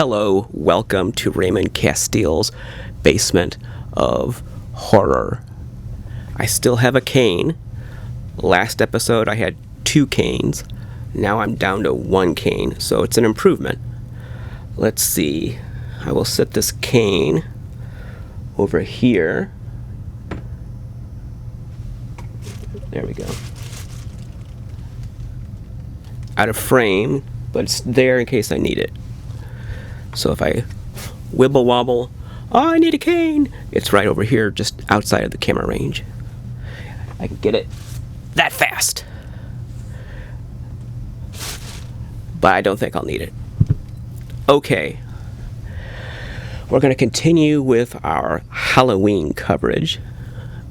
Hello, welcome to Raymond Castile's Basement of Horror. I still have a cane. Last episode I had 2 canes. Now I'm down to 1 cane, so it's an improvement. Let's see. I will set this cane over here. There we go. Out of frame, but it's there in case I need it. So if I wibble wobble, oh, I need a cane, it's right over here, just outside of the camera range. I can get it that fast. But I don't think I'll need it. Okay. We're going to continue with our Halloween coverage.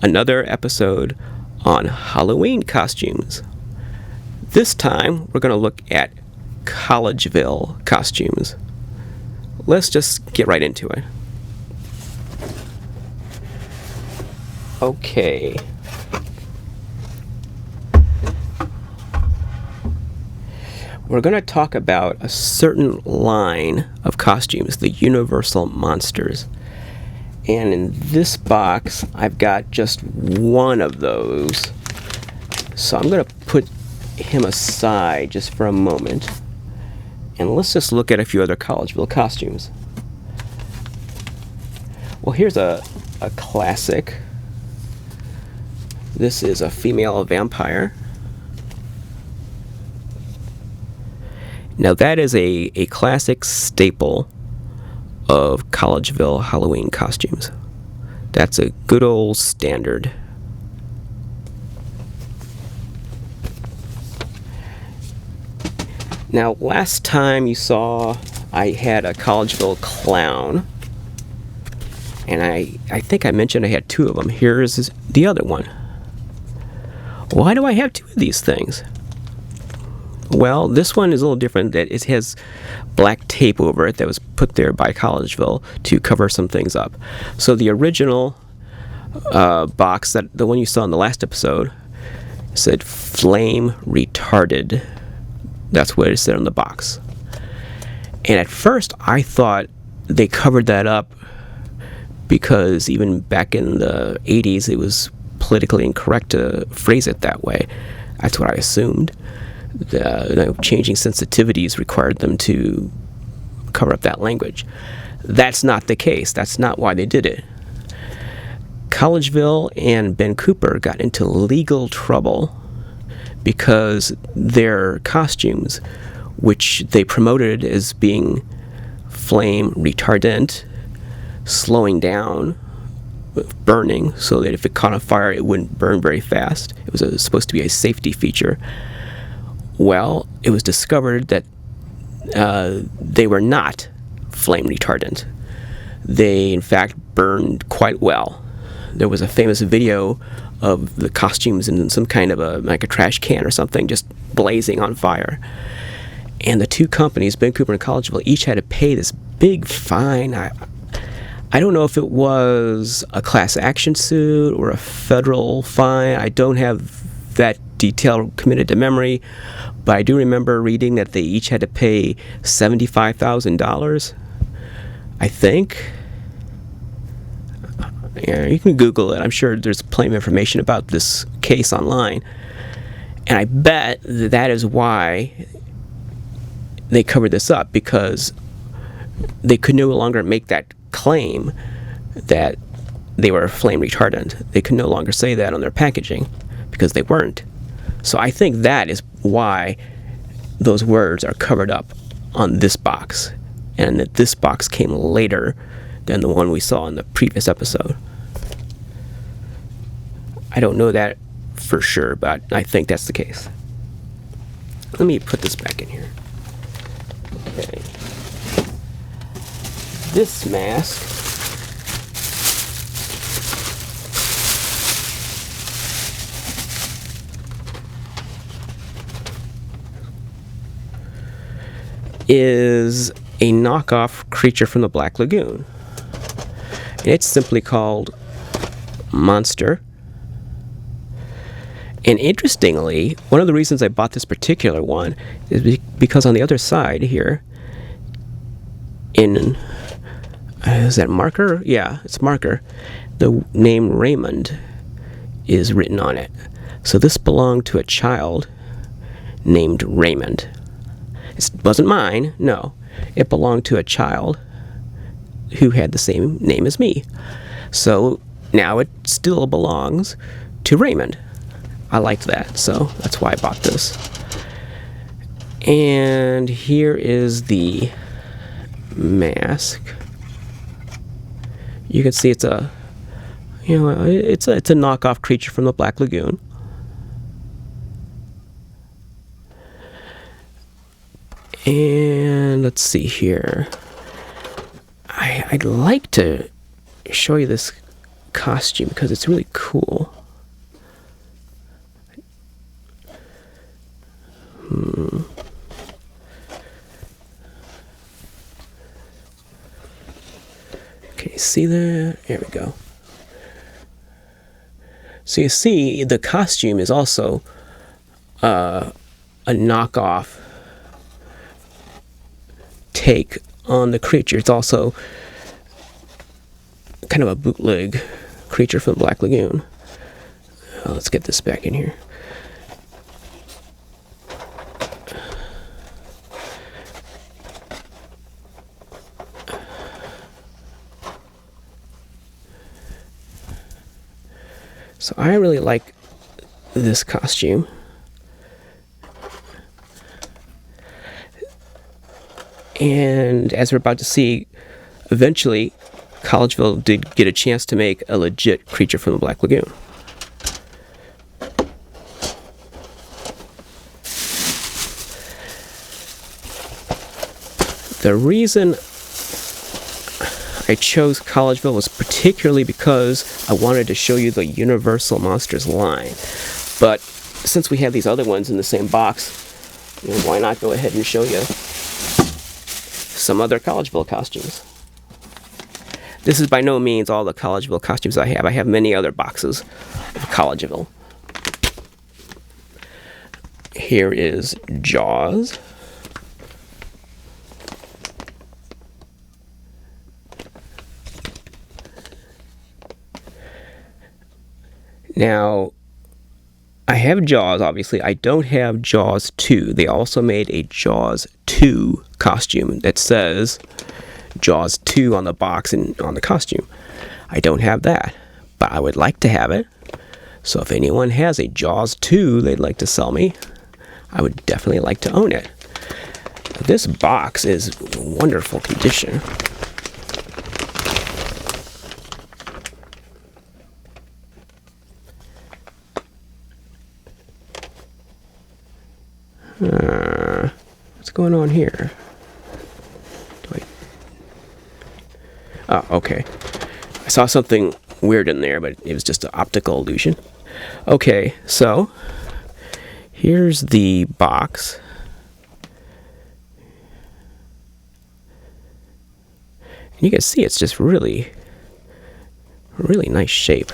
Another episode on Halloween costumes. This time, we're going to look at Collegeville costumes. Let's just get right into it. Okay. We're going to talk about a certain line of costumes, the Universal Monsters. And in this box, I've got just one of those. So I'm going to put him aside just for a moment. And let's just look at a few other Collegeville costumes. Well, here's a classic. This is a female vampire. Now that is a classic staple of Collegeville Halloween costumes. That's a good old standard. Now, last time you saw, I had a Collegeville clown, and I think I mentioned I had 2 of them. Here's the other one. Why do I have 2 of these things? Well, this one is a little different. That it has black tape over it that was put there by Collegeville to cover some things up. So the original box, the one you saw in the last episode, said flame retarded. That's what it said on the box. And at first, I thought they covered that up because even back in the 80s, it was politically incorrect to phrase it that way. That's what I assumed. Changing sensitivities required them to cover up that language. That's not the case. That's not why they did it. Collegeville and Ben Cooper got into legal trouble because their costumes, which they promoted as being flame retardant, slowing down, burning, so that if it caught on fire, it wouldn't burn very fast. It was supposed to be a safety feature. Well, it was discovered that they were not flame retardant. They, in fact, burned quite well. There was a famous video of the costumes in some kind of a trash can or something, just blazing on fire. And the 2 companies, Ben Cooper and Collegeville, each had to pay this big fine. I don't know if it was a class action suit or a federal fine. I don't have that detail committed to memory, but I do remember reading that they each had to pay $75,000, I think. Yeah, you can Google it. I'm sure there's plenty of information about this case online. And I bet that is why they covered this up, because they could no longer make that claim that they were flame retardant. They could no longer say that on their packaging because they weren't. So I think that is why those words are covered up on this box, and that this box came later than the one we saw in the previous episode. I don't know that for sure, but I think that's the case. Let me put this back in here. Okay. This mask is a knockoff creature from the Black Lagoon. And it's simply called Monster. And interestingly, one of the reasons I bought this particular one is because on the other side here, in, is that marker? Yeah, it's marker. The name Raymond is written on it. So this belonged to a child named Raymond. It wasn't mine, no. It belonged to a child who had the same name as me. So now it still belongs to Raymond. I liked that, so that's why I bought this. And here is the mask. You can see it's a, it's a knockoff creature from the Black Lagoon. And let's see here. I'd like to show you this costume because it's really cool. Okay, see that? There we go. So you see the costume is also a knockoff take on the creature. It's also kind of a bootleg creature from Black Lagoon. Let's get this back in here. So I really like this costume. And as we're about to see, eventually Collegeville did get a chance to make a legit creature from the Black Lagoon. The reason I chose Collegeville was particularly because I wanted to show you the Universal Monsters line. But since we have these other ones in the same box, why not go ahead and show you some other Collegeville costumes. This is by no means all the Collegeville costumes I have. I have many other boxes of Collegeville. Here is Jaws. Now, I have Jaws, obviously. I don't have Jaws 2. They also made a Jaws 2 costume that says Jaws 2 on the box and on the costume. I don't have that, but I would like to have it. So if anyone has a Jaws 2 they'd like to sell me, I would definitely like to own it. This box is in wonderful condition. What's going on here? Oh, okay. I saw something weird in there, but it was just an optical illusion. Okay, so here's the box. And you can see it's just really nice shape.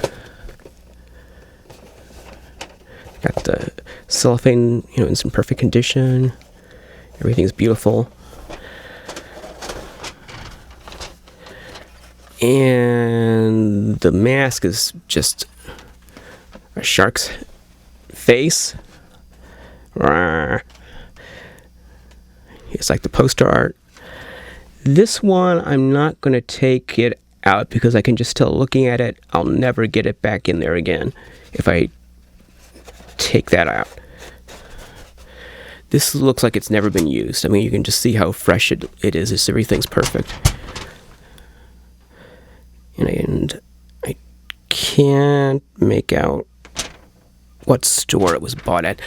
Got the cellophane, in some perfect condition. Everything's beautiful. And the mask is just a shark's face. It's like the poster art. This one, I'm not going to take it out because I can just tell looking at it, I'll never get it back in there again if I take that out. This looks like it's never been used. I mean, you can just see how fresh it is. It's, everything's perfect. And I can't make out what store it was bought at.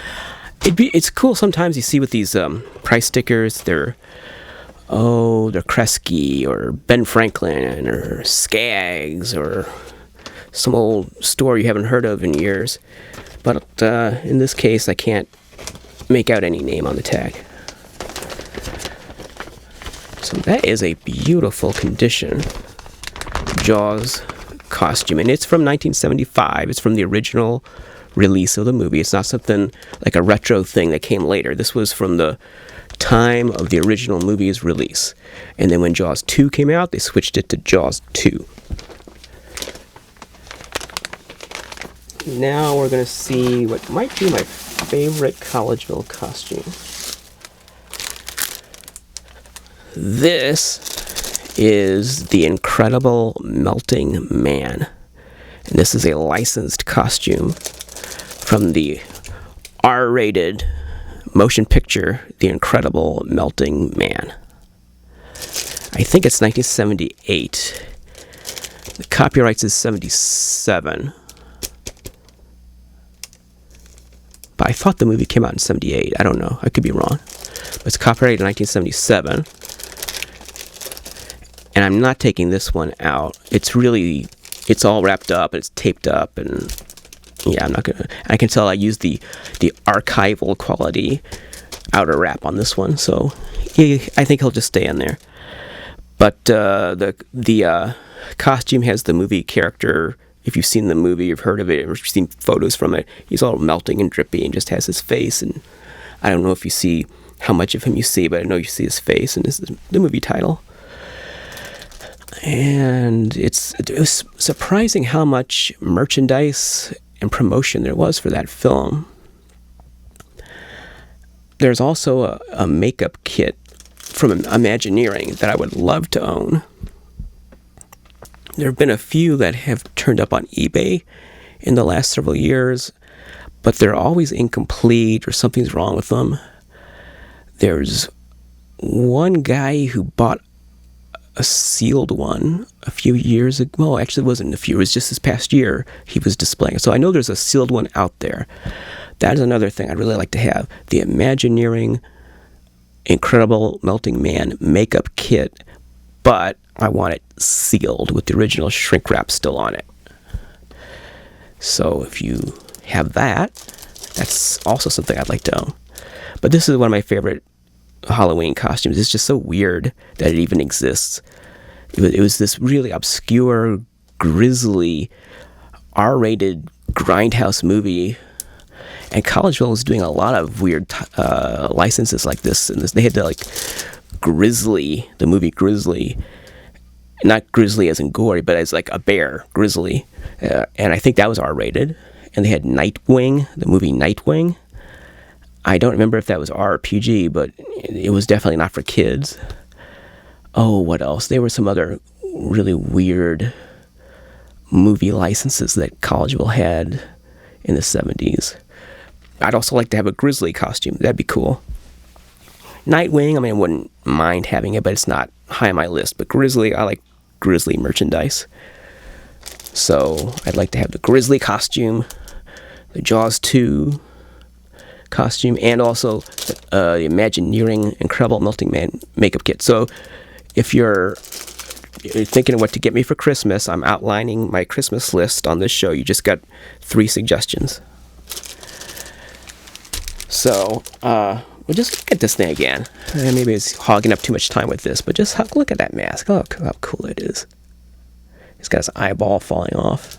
It's cool sometimes you see with these price stickers, they're Kresge or Ben Franklin or Skaggs or some old store you haven't heard of in years. But in this case, I can't make out any name on the tag. So that is a beautiful condition Jaws costume, and it's from 1975. It's from the original release of the movie. It's not something like a retro thing that came later. This was from the time of the original movie's release. And then when Jaws 2 came out, they switched it to Jaws 2. Now we're going to see what might be my favorite Collegeville costume. This is the Incredible Melting Man. And this is a licensed costume from the R-rated motion picture, The Incredible Melting Man. I think it's 1978. The copyright is 77. But I thought the movie came out in 78. I don't know. I could be wrong. But it's copyrighted in 1977. And I'm not taking this one out. It's all wrapped up and it's taped up, and yeah, I'm not gonna. I can tell I used the archival quality outer wrap on this one, so yeah, I think he'll just stay in there. But the costume has the movie character. If you've seen the movie, you've heard of it, or you've seen photos from it, he's all melting and drippy and just has his face. And I don't know if you see how much of him you see, but I know you see his face, and this is the movie title. And it was surprising how much merchandise and promotion there was for that film. There's also a makeup kit from Imagineering that I would love to own. There have been a few that have turned up on eBay in the last several years, but they're always incomplete or something's wrong with them. There's one guy who bought a sealed one a few years ago. Well, actually it wasn't a few, it was just this past year he was displaying it. So I know there's a sealed one out there. That is another thing I'd really like to have. The Imagineering Incredible Melting Man makeup kit, but I want it sealed with the original shrink wrap still on it. So if you have that, that's also something I'd like to own. But this is one of my favorite Halloween costumes. It's just so weird that it even exists. It was this really obscure, grisly, R-rated grindhouse movie, and Collegeville was doing a lot of weird licenses like this. And they had Grizzly, the movie Grizzly, not Grizzly as in gory, but as like a bear, Grizzly, and I think that was R-rated. And they had Nightwing, the movie Nightwing. I don't remember if that was R or PG, but it was definitely not for kids. Oh, what else? There were some other really weird movie licenses that Collegeville had in the 70s. I'd also like to have a Grizzly costume. That'd be cool. Nightwing, I wouldn't mind having it, but it's not high on my list. But Grizzly, I like Grizzly merchandise. So I'd like to have the Grizzly costume, the Jaws 2 costume, and also the Imagineering Incredible Melting Man makeup kit. So if you're thinking of what to get me for Christmas, I'm outlining my Christmas list on this show. You just got 3 suggestions. So we'll just look at this thing again. Maybe it's hogging up too much time with this, but just look at that mask. Oh, how cool it is. He's got his eyeball falling off.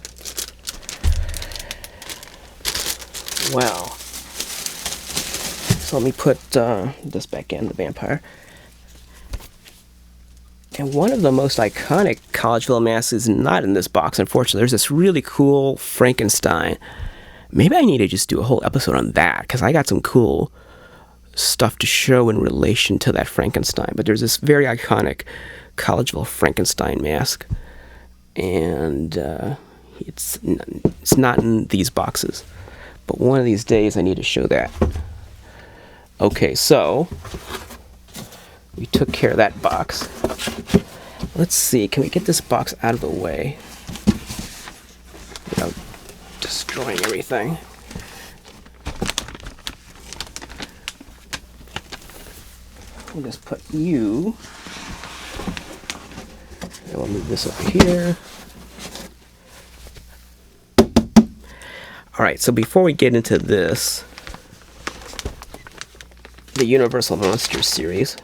Wow. So let me put this back in, the vampire. And one of the most iconic Collegeville masks is not in this box, unfortunately. There's this really cool Frankenstein. Maybe I need to just do a whole episode on that, because I got some cool stuff to show in relation to that Frankenstein. But there's this very iconic Collegeville Frankenstein mask. And it's not in these boxes. But one of these days I need to show that. Okay, so we took care of that box. Let's see, can we get this box out of the way without destroying everything? We'll just put you, and we'll move this over here. Alright, so before we get into this, the Universal Monsters series,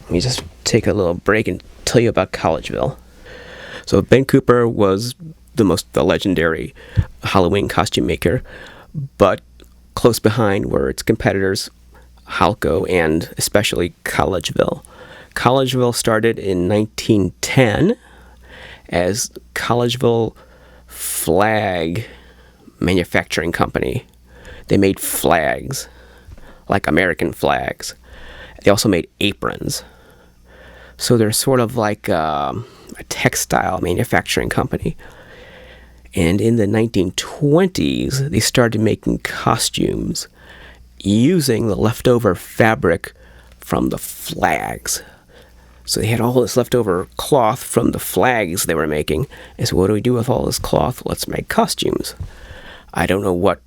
let me just take a little break and tell you about Collegeville. So Ben Cooper was the legendary Halloween costume maker, but close behind were its competitors, Halco and especially Collegeville. Collegeville started in 1910 as Collegeville Flag Manufacturing Company. They made flags, like American flags. They also made aprons. So they're sort of like a textile manufacturing company. And in the 1920s, they started making costumes using the leftover fabric from the flags. So they had all this leftover cloth from the flags they were making. And so what do we do with all this cloth? Let's make costumes. I don't know what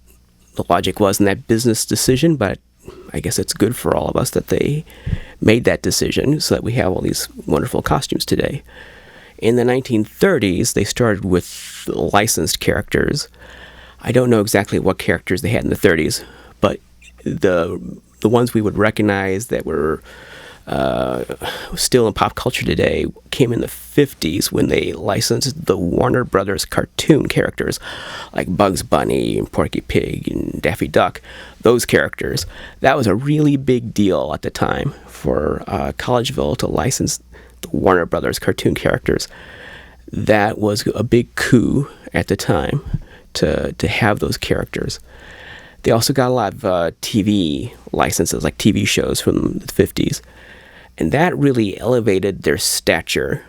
the logic was in that business decision, but I guess it's good for all of us that they made that decision so that we have all these wonderful costumes today. In the 1930s, they started with licensed characters. I don't know exactly what characters they had in the 30s, but the ones we would recognize that were still in pop culture today came in the 50s when they licensed the Warner Brothers cartoon characters like Bugs Bunny and Porky Pig and Daffy Duck. Those characters. That was a really big deal at the time for Collegeville to license the Warner Brothers cartoon characters. That was a big coup at the time to have those characters. They also got a lot of TV licenses, like TV shows from the 50s. And that really elevated their stature.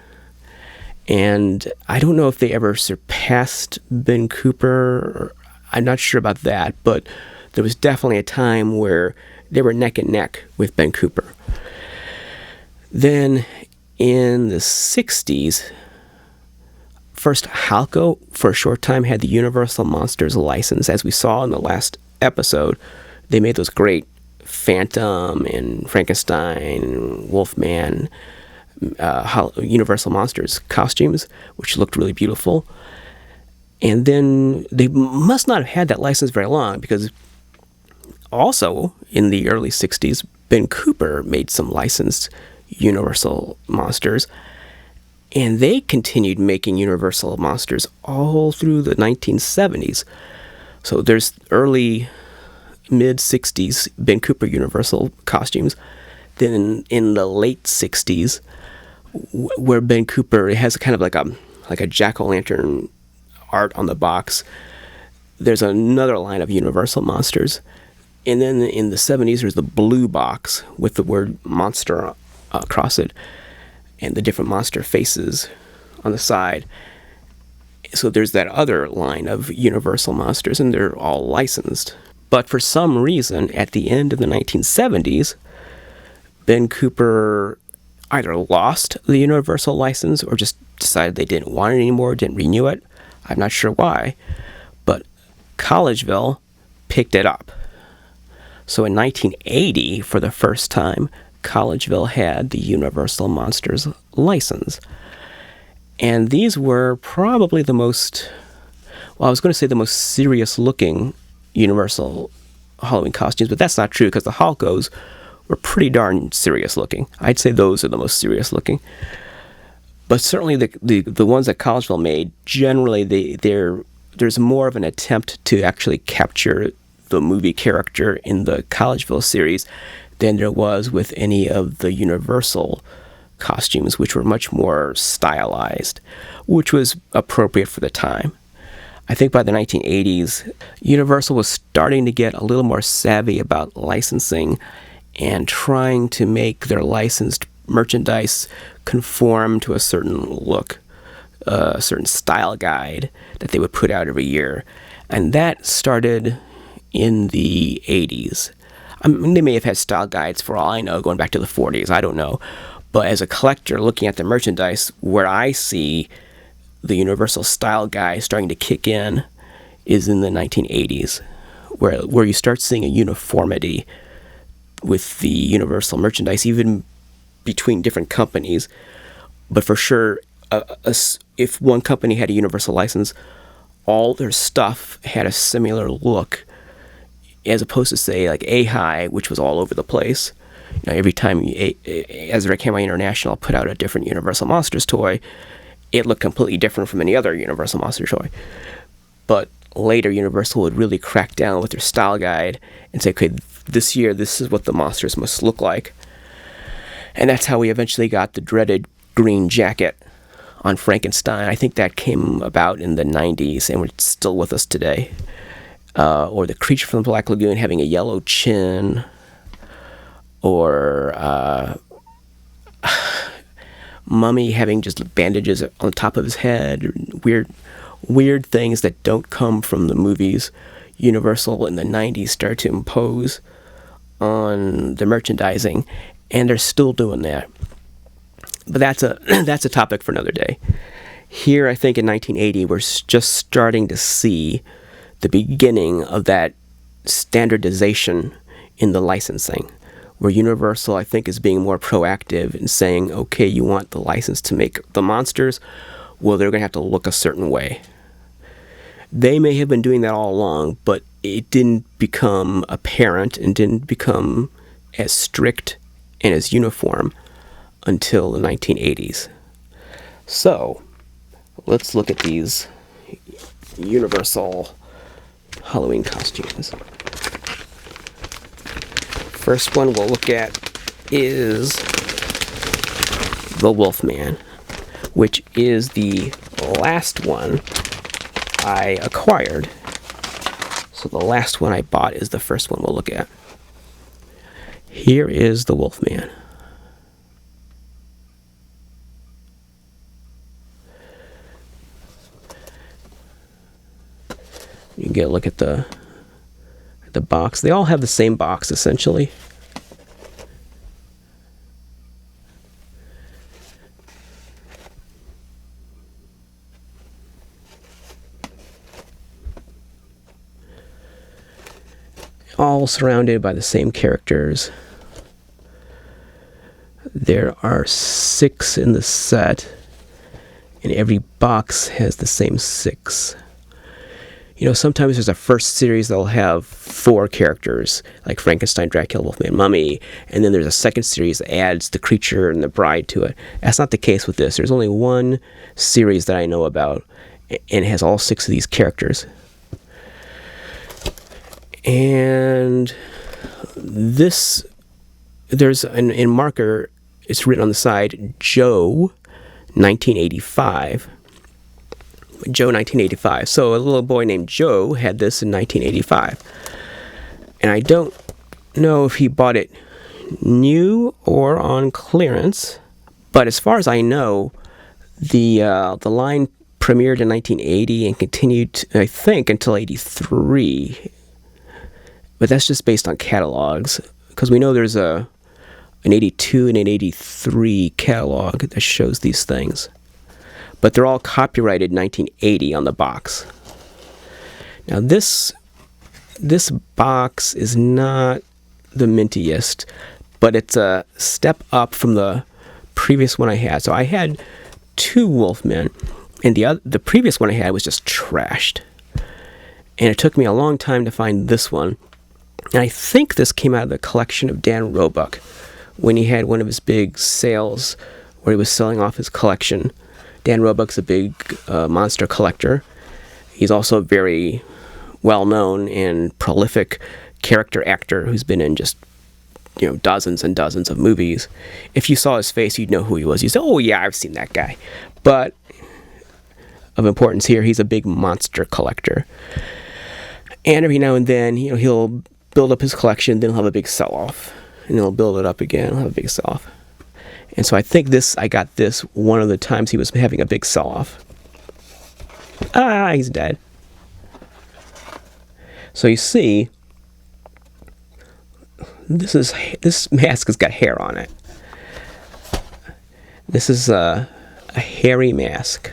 And I don't know if they ever surpassed Ben Cooper. I'm not sure about that, but there was definitely a time where they were neck and neck with Ben Cooper. Then in the 60s, first Halco, for a short time, had the Universal Monsters license. As we saw in the last episode, they made those great Phantom and Frankenstein and Wolfman Universal Monsters costumes, which looked really beautiful. And then they must not have had that license very long, because also in the early 60s, Ben Cooper made some licensed Universal Monsters, and they continued making Universal Monsters all through the 1970s. So there's early mid-60s Ben Cooper Universal costumes. Then in the late 60s, where Ben Cooper has kind of like a jack-o'-lantern art on the box, there's another line of Universal Monsters. And then in the 70s, there's the blue box with the word monster across it and the different monster faces on the side. So there's that other line of Universal Monsters, and they're all licensed. But for some reason, at the end of the 1970s, Ben Cooper either lost the Universal license or just decided they didn't want it anymore, didn't renew it. I'm not sure why. But Collegeville picked it up. So in 1980, for the first time, Collegeville had the Universal Monsters license. And these were probably the most, well, I was going to say the most serious looking Universal Halloween costumes, but that's not true, because the Halcos were pretty darn serious looking. I'd say those are the most serious looking. But certainly the ones that Collegeville made, generally there's more of an attempt to actually capture the movie character in the Collegeville series than there was with any of the Universal costumes, which were much more stylized, which was appropriate for the time. I think by the 1980s, Universal was starting to get a little more savvy about licensing and trying to make their licensed merchandise conform to a certain look, a certain style guide that they would put out every year. And that started in the 80s. I mean, they may have had style guides for all I know, going back to the 40s. I don't know. But as a collector looking at the merchandise, where I see the Universal style guide starting to kick in is in the 1980s, where you start seeing a uniformity with the Universal merchandise, even between different companies. But for sure, if one company had a Universal license, all their stuff had a similar look, as opposed to, say, like A-High, which was all over the place. You know, every time Ezra Camo International put out a different Universal Monsters toy, it looked completely different from any other Universal Monsters toy. But later, Universal would really crack down with their style guide and say, okay, this year, this is what the monsters must look like. And that's how we eventually got the dreaded green jacket on Frankenstein. I think that came about in the 90s, and it's still with us today. Or the creature from the Black Lagoon having a yellow chin, or Mummy having just bandages on top of his head, weird things that don't come from the movies Universal in the 90s started to impose on the merchandising, and they're still doing that. But that's a topic for another day. Here, I think in 1980, we're just starting to see the beginning of that standardization in the licensing, where Universal, I think, is being more proactive in saying, okay, you want the license to make the monsters? Well, they're going to have to look a certain way. They may have been doing that all along, but it didn't become apparent and didn't become as strict and as uniform until the 1980s. So, let's look at these Universal Halloween costumes. First one we'll look at is the Wolfman, which is the last one I acquired. So the last one I bought is the first one we'll look at. Here is the Wolfman. You can get a look at the box. They all have the same box, essentially. All surrounded by the same characters. There are 6 in the set, and every box has the same 6. You know, sometimes there's a first series that'll have 4 characters, like Frankenstein, Dracula, Wolfman, Mummy, and then there's a second series that adds the creature and the bride to it. That's not the case with this. There's only one series that I know about, and it has all 6 of these characters. And this, there's in marker, it's written on the side, Joe, 1985. Joe 1985. So a little boy named Joe had this in 1985. And I don't know if he bought it new or on clearance, but as far as I know, the line premiered in 1980 and continued, I think, until 83. But that's just based on catalogs, because we know there's an 82 and an 83 catalog that shows these things. But they're all copyrighted 1980 on the box. Now this box is not the mintiest, but it's a step up from the previous one I had. So I had 2 Wolfmen, and the previous one I had was just trashed. And it took me a long time to find this one. And I think this came out of the collection of Dan Roebuck, when he had one of his big sales where he was selling off his collection. Dan Roebuck's a big monster collector. He's also a very well-known and prolific character actor who's been in just, dozens and dozens of movies. If you saw his face, you'd know who he was. You'd say, oh yeah, I've seen that guy. But of importance here, he's a big monster collector. And every now and then, he'll build up his collection, then he'll have a big sell-off. And he'll build it up again, he'll have a big sell-off. And so I think I got this one of the times he was having a big sell-off. He's dead. So you see, this mask has got hair on it. This is a hairy mask.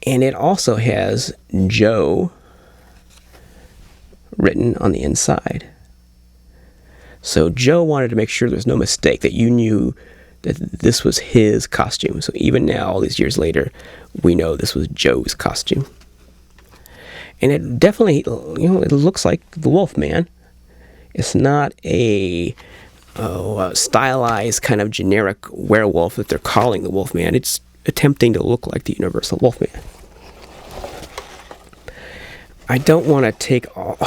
And it also has Joe written on the inside. So Joe wanted to make sure there's no mistake, that you knew that this was his costume. So even now, all these years later, we know this was Joe's costume. And it definitely, it looks like the Wolfman. It's not a stylized kind of generic werewolf that they're calling the Wolfman. It's attempting to look like the Universal Wolfman. I don't want to take all...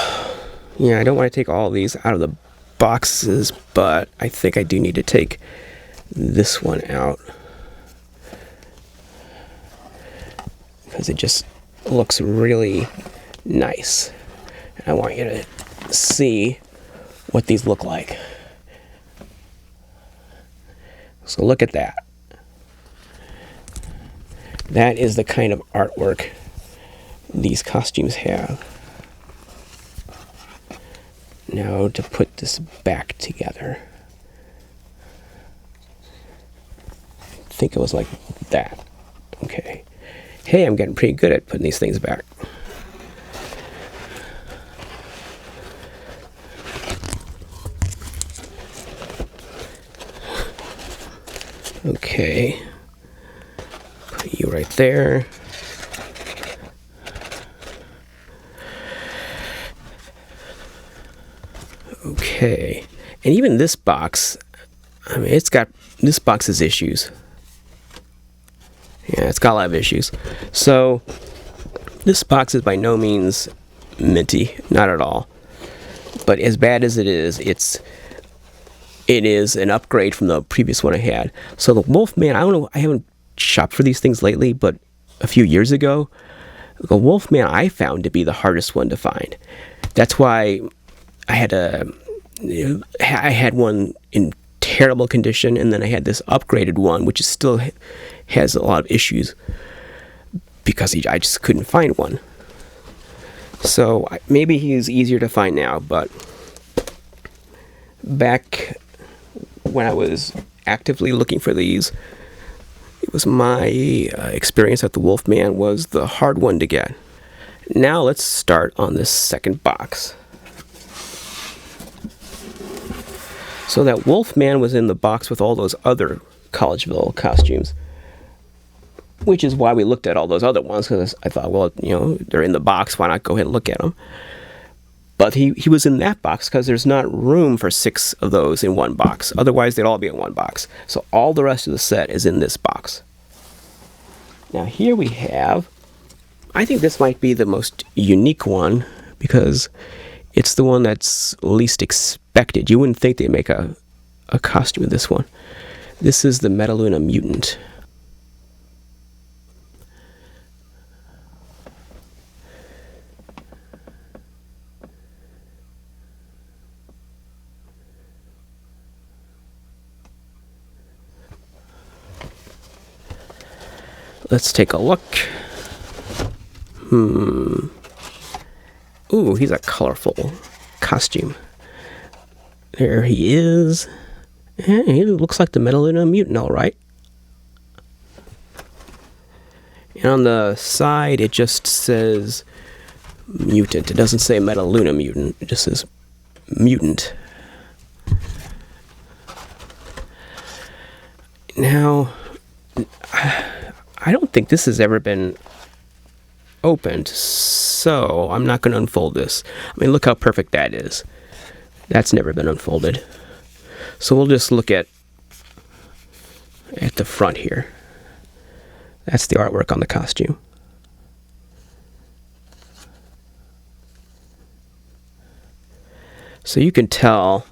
Yeah, I don't want to take all these out of the boxes, but I think I do need to take this one out. Because it just looks really nice. I want you to see what these look like. So look at that. That is the kind of artwork these costumes have. Now to put this back together. I think it was like that. Okay. Hey, I'm getting pretty good at putting these things back. Okay. Put you right there. Okay. And even this box, I mean, this box has issues. Yeah, it's got a lot of issues. So, this box is by no means minty, not at all. But as bad as it is, it is an upgrade from the previous one I had. So the Wolfman, I don't know, I haven't shopped for these things lately, but a few years ago, the Wolfman I found to be the hardest one to find. That's why I had one in terrible condition, and then I had this upgraded one, which is still has a lot of issues because I just couldn't find one. So maybe he's easier to find now, but back when I was actively looking for these, it was my experience that the Wolfman was the hard one to get. Now let's start on this second box. So that Wolfman was in the box with all those other Collegeville costumes, which is why we looked at all those other ones, because I thought, well, you know, they're in the box, why not go ahead and look at them? But he was in that box because there's not room for 6 of those in one box. Otherwise, they'd all be in one box. So all the rest of the set is in this box. Now here we have, I think this might be the most unique one because it's the one that's least expected. You wouldn't think they'd make a costume of this one. This is the Metaluna Mutant. Let's take a look. Ooh, he's a colorful costume. There he is. And he looks like the Metaluna Mutant, all right. And on the side, it just says Mutant. It doesn't say Metaluna Mutant. It just says Mutant. Now, I don't think this has ever been opened, so I'm not going to unfold this. I mean, look how perfect that is. That's never been unfolded. So we'll just look at the front here. That's the artwork on the costume. So you can tell,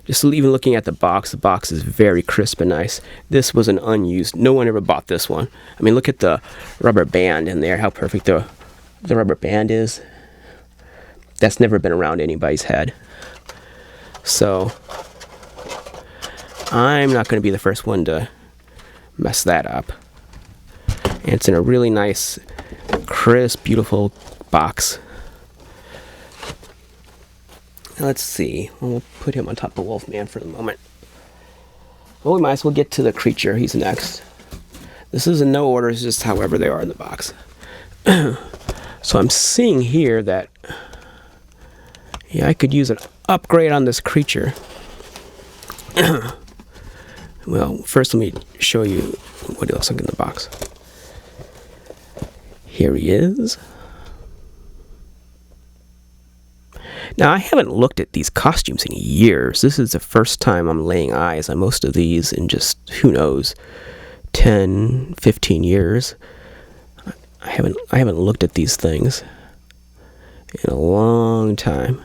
just even looking at the box is very crisp and nice. This was an unused, no one ever bought this one. I mean, look at the rubber band in there, how perfect the rubber band is. That's never been around anybody's head. So I'm not going to be the first one to mess that up. And it's in a really nice, crisp, beautiful box. Now let's see. We'll put him on top of Wolfman for the moment. Well, we might as well get to the creature. He's next. This is in no order. It's just however they are in the box. So I'm seeing here that, yeah, I could use an upgrade on this creature. Well, first let me show you what he looks like in the box. Here he is. Now, I haven't looked at these costumes in years. This is the first time I'm laying eyes on most of these in just, who knows, 10, 15 years. I haven't looked at these things. in a long time.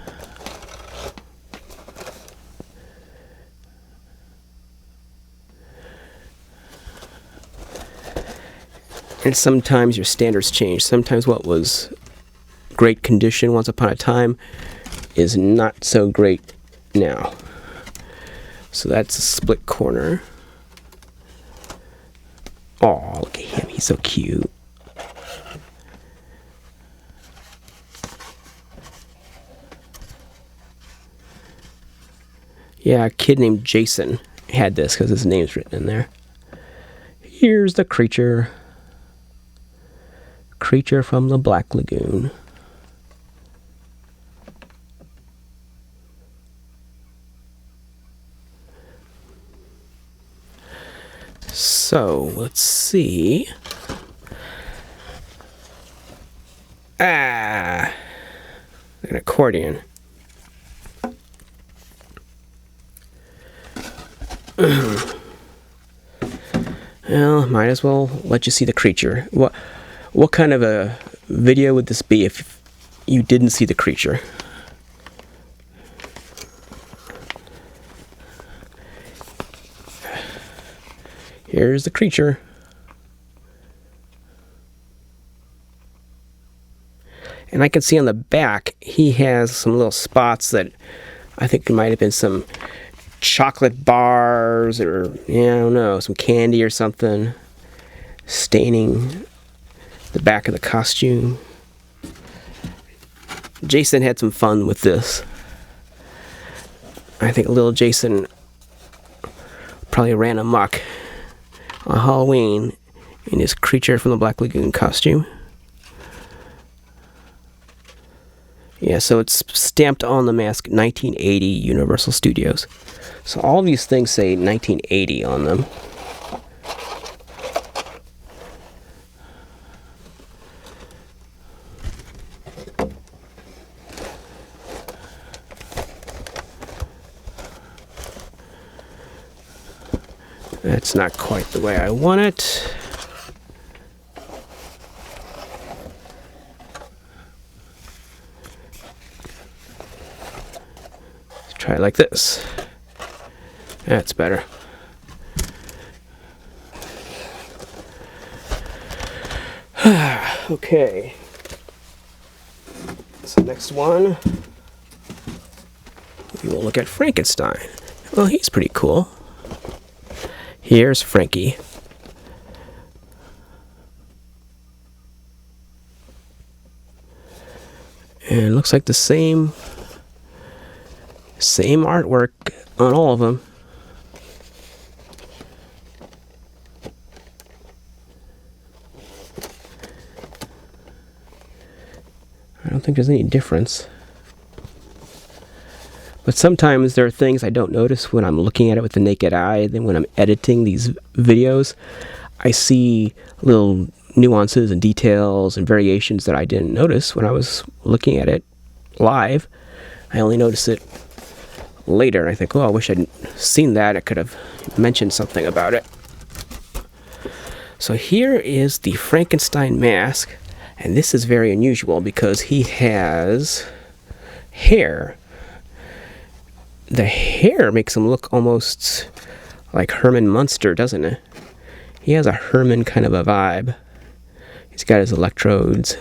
And sometimes your standards change. Sometimes what was great condition once upon a time is not so great now. So that's a split corner. Oh, look at him. He's so cute. Yeah, a kid named Jason had this because his name's written in there. Here's the creature. Creature from the Black Lagoon. So, let's see. An accordion. Well, might as well let you see the creature. What kind of a video would this be if you didn't see the creature? Here's the creature. And I can see on the back, he has some little spots that I think might have been some chocolate bars or, yeah, I don't know, some candy or something staining the back of the costume. Jason had some fun with this. I think little Jason probably ran amok on Halloween in his Creature from the Black Lagoon costume. Yeah, so it's stamped on the mask 1980 Universal Studios. So all of these things say 1980 on them. That's not quite the way I want it. Let's try it like this. That's better. Okay. So next one, we will look at Frankenstein. Well, he's pretty cool. Here's Frankie. And it looks like the same artwork on all of them. I don't think there's any difference. But sometimes there are things I don't notice when I'm looking at it with the naked eye. Then when I'm editing these videos, I see little nuances and details and variations that I didn't notice when I was looking at it live. I only notice it later. I think, oh, I wish I'd seen that. I could have mentioned something about it. So here is the Frankenstein mask. And this is very unusual because he has hair. The hair makes him look almost like Herman Munster, doesn't it? He has a Herman kind of a vibe. He's got his electrodes.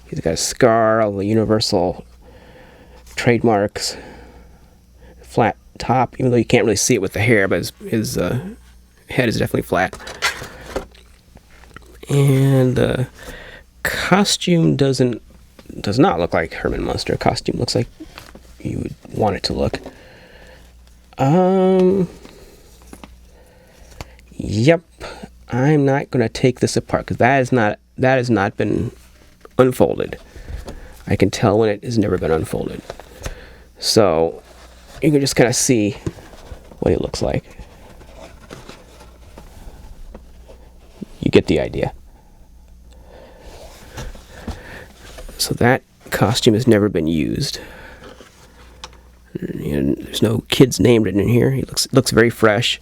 He's got a scar, all the Universal trademarks. Flat top, even though you can't really see it with the hair, but his head is definitely flat. And the costume does not look like Herman Munster. Costume looks like you would want it to look. Yep. I'm not going to take this apart because that has not been unfolded. I can tell when it has never been unfolded. So you can just kind of see what it looks like. You get the idea. So that costume has never been used. And there's no kid's name written in here. He looks very fresh.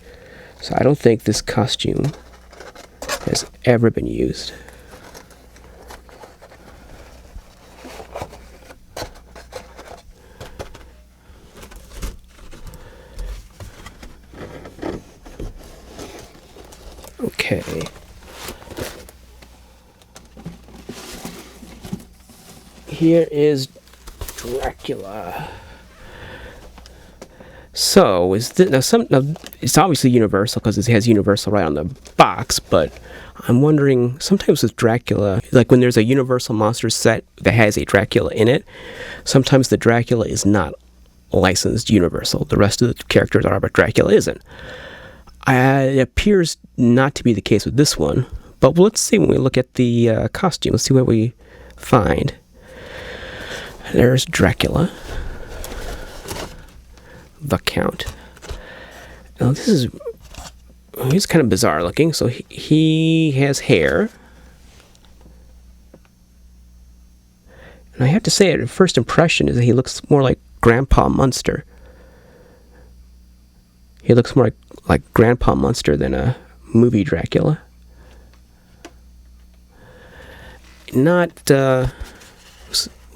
So I don't think this costume has ever been used. Okay. Here is Dracula. So is this, now it's obviously Universal because it has Universal right on the box, but I'm wondering, sometimes with Dracula, like when there's a Universal monster set that has a Dracula in it, sometimes the Dracula is not licensed Universal. The rest of the characters are, but Dracula isn't. It appears not to be the case with this one, but let's see when we look at the costume. Let's see what we find. There's Dracula. The Count. Now he's kind of bizarre looking. So he has hair. And I have to say, at first impression, is that he looks more like Grandpa Munster. He looks more like Grandpa Munster than a movie Dracula. Not,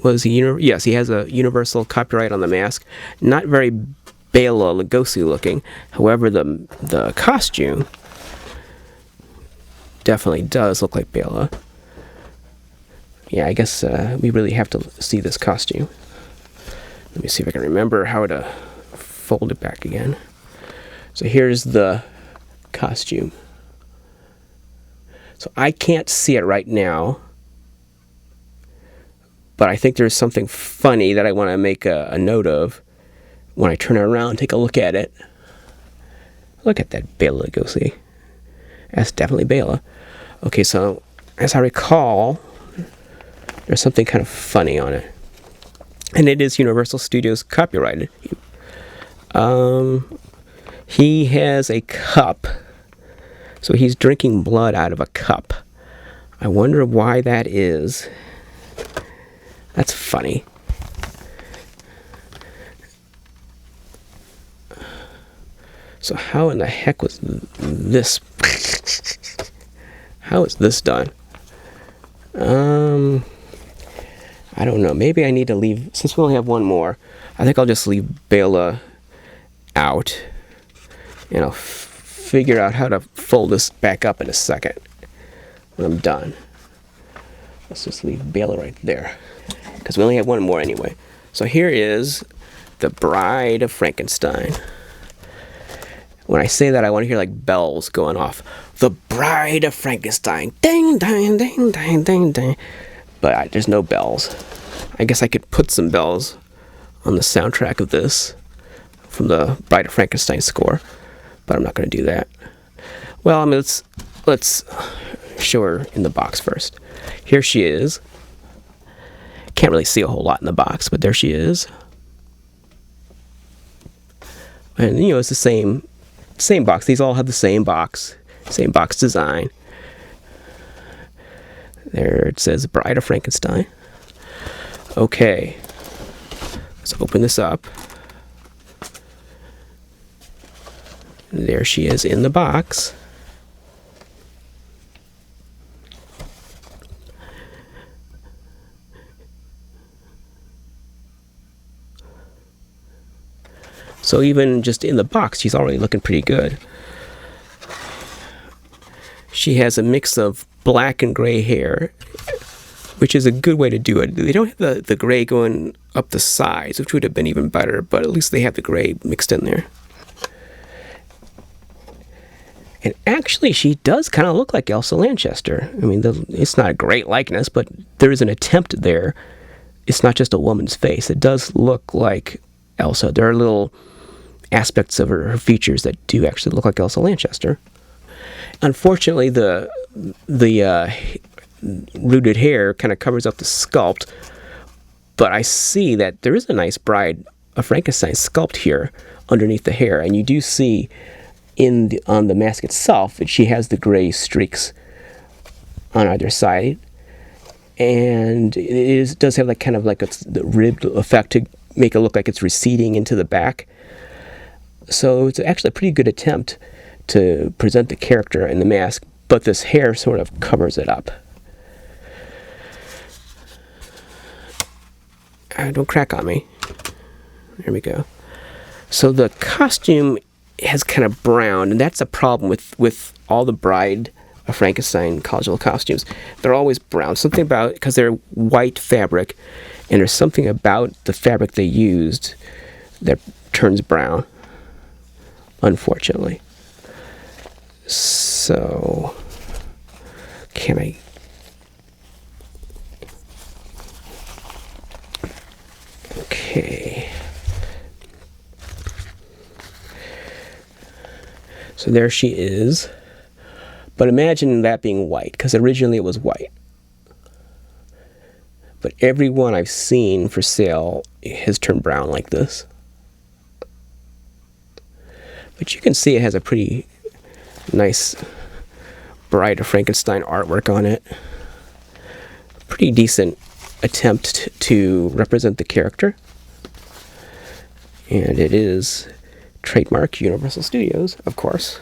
was he, yes, he has a Universal copyright on the mask. Not very Bela Lugosi looking. However, the costume definitely does look like Bela. Yeah, I guess we really have to see this costume. Let me see if I can remember how to fold it back again. So here's the costume. So I can't see it right now, but I think there's something funny that I want to make a note of when I turn it around and take a look at it. Look at that Bela Lugosi. That's definitely Bela. Okay, so as I recall, there's something kind of funny on it. And it is Universal Studios copyrighted. He has a cup. So he's drinking blood out of a cup. I wonder why that is. That's funny. So how in the heck was this? How is this done? I don't know. Maybe I need to leave, since we only have one more, I think I'll just leave Bela out. And I'll figure out how to fold this back up in a second when I'm done. Let's just leave Bela right there, because we only have one more anyway. So here is the Bride of Frankenstein. When I say that, I want to hear like bells going off. The Bride of Frankenstein. Ding, ding, ding, ding, ding, ding. But there's no bells. I guess I could put some bells on the soundtrack of this from the Bride of Frankenstein score, but I'm not going to do that. Well, I mean, let's show her in the box first. Here she is. Can't really see a whole lot in the box, but there she is. And you know, it's the same box. These all have the same box design. There it says Bride of Frankenstein. Okay, let's open this up. There she is in the box. So even just in the box, she's already looking pretty good. She has a mix of black and gray hair, which is a good way to do it. They don't have the gray going up the sides, which would have been even better, but at least they have the gray mixed in there. And actually, she does kind of look like Elsa Lanchester. I mean, it's not a great likeness, but there is an attempt there. It's not just a woman's face. It does look like Elsa. There are little aspects of her features that do actually look like Elsa Lanchester. Unfortunately, the rooted hair kind of covers up the sculpt, but I see that there is a nice Bride of Frankenstein sculpt here underneath the hair, and you do see on the mask itself that she has the gray streaks on either side, and it does have like kind of like the ribbed effect to make it look like it's receding into the back. So it's actually a pretty good attempt to present the character in the mask, but this hair sort of covers it up. Don't crack on me. There we go. So the costume has kind of brown, and that's a problem with all the Bride of Frankenstein Collegeville costumes. They're always brown. Something about, because they're white fabric, and there's something about the fabric they used that turns brown, unfortunately. So, can I... Okay. So there she is. But imagine that being white, because originally it was white. But every one I've seen for sale has turned brown like this. But you can see it has a pretty nice Bride of Frankenstein artwork on it. Pretty decent attempt to represent the character. And it is trademark Universal Studios, of course.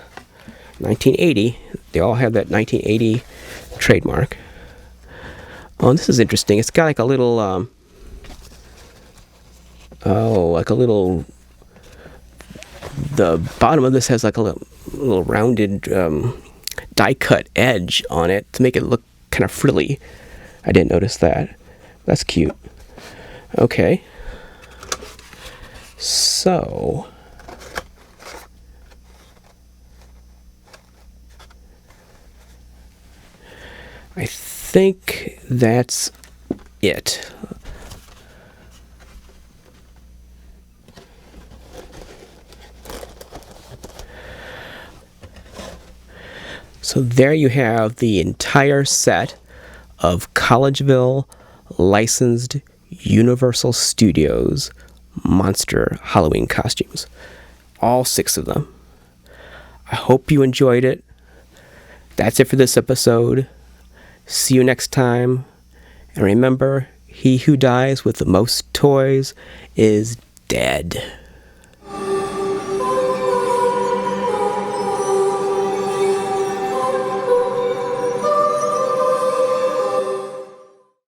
1980. They all have that 1980 trademark. Oh, and this is interesting. It's got like a little, the bottom of this has like a little rounded die-cut edge on it to make it look kind of frilly. I didn't notice that. That's cute. Okay. So... I think that's it. So there you have the entire set of Collegeville licensed Universal Studios monster Halloween costumes. All 6 of them. I hope you enjoyed it. That's it for this episode. See you next time. And remember, he who dies with the most toys is dead.